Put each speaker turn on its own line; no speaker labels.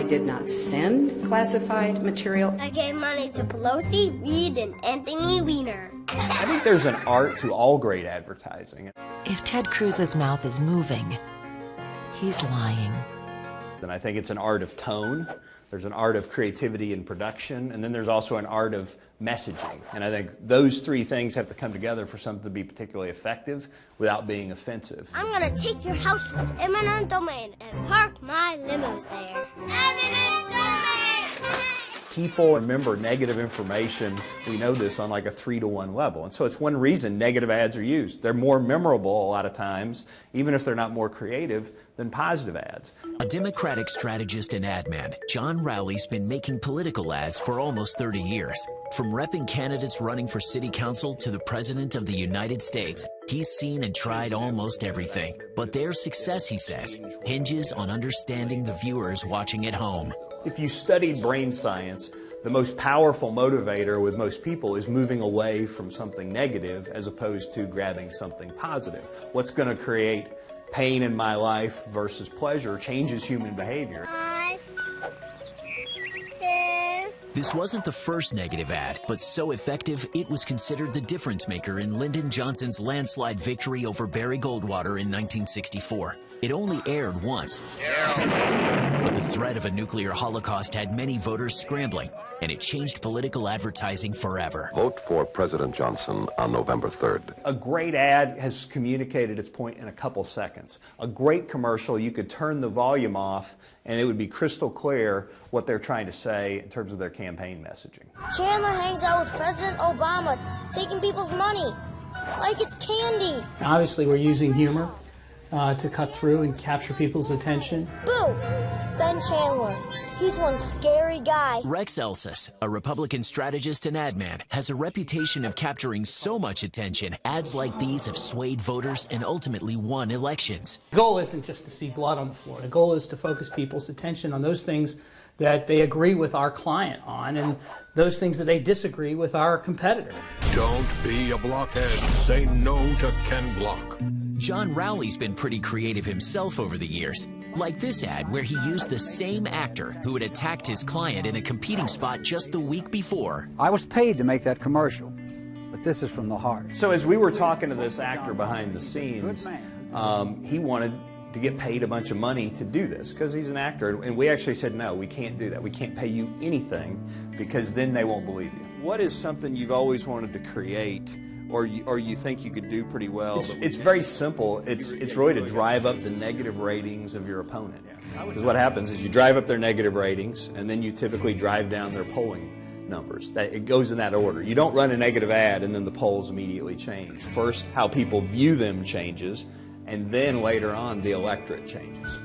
did not send classified material.
I gave money to Pelosi, Reid, and Anthony Weiner.
I think there's an art to all great advertising.
If Ted Cruz's mouth is moving, he's lying.
And I think it's an art of tone. There's an art of creativity and production, and then there's also an art of messaging. And I think those three things have to come together for something to be particularly effective without being offensive.
I'm gonna take your house with eminent domain and park my limos there. Eminent domain!
People remember negative information. We know this on like a 3-to-1 level. And so it's one reason negative ads are used. They're more memorable a lot of times, even if they're not more creative, than positive ads.
A Democratic strategist and ad man, John Rowley's been making political ads for almost 30 years. From repping candidates running for city council to the President of the United States, he's seen and tried almost everything. But their success, he says, hinges on understanding the viewers watching at home.
If you studied brain science, the most powerful motivator with most people is moving away from something negative as opposed to grabbing something positive. What's going to create pain in my life versus pleasure changes human behavior.
This wasn't the first negative ad, but so effective it was considered the difference maker in Lyndon Johnson's landslide victory over Barry Goldwater in 1964. It only aired once, but the threat of a nuclear holocaust had many voters scrambling, and it changed political advertising forever.
Vote for President Johnson on November 3rd.
A great ad has communicated its point in a couple seconds. A great commercial, you could turn the volume off and it would be crystal clear what they're trying to say in terms of their campaign messaging.
Chandler hangs out with President Obama, taking people's money like it's candy.
Obviously, we're using humor to cut through and capture people's attention.
Boo! Ben Chandler. He's one scary guy.
Rex Elsis, a Republican strategist and ad man, has a reputation of capturing so much attention, ads like these have swayed voters and ultimately won elections.
The goal isn't just to see blood on the floor. The goal is to focus people's attention on those things that they agree with our client on and those things that they disagree with our competitor.
Don't be a blockhead. Say no to Ken Block.
John Rowley's been pretty creative himself over the years. Like this ad where he used the same actor who had attacked his client in a competing spot just the week before.
I was paid to make that commercial, but this is from the heart.
So as we were talking to this actor behind the scenes, he wanted to get paid a bunch of money to do this because he's an actor, and we actually said, no, we can't do that. We can't pay you anything because then they won't believe you. What is something you've always wanted to create or you think you could do pretty well? It's very simple. It's really to drive up the negative ratings of your opponent. Because what happens is you drive up their negative ratings, and then you typically drive down their polling numbers. It goes in that order. You don't run a negative ad and then the polls immediately change. First, how people view them changes, and then later on, the electorate changes.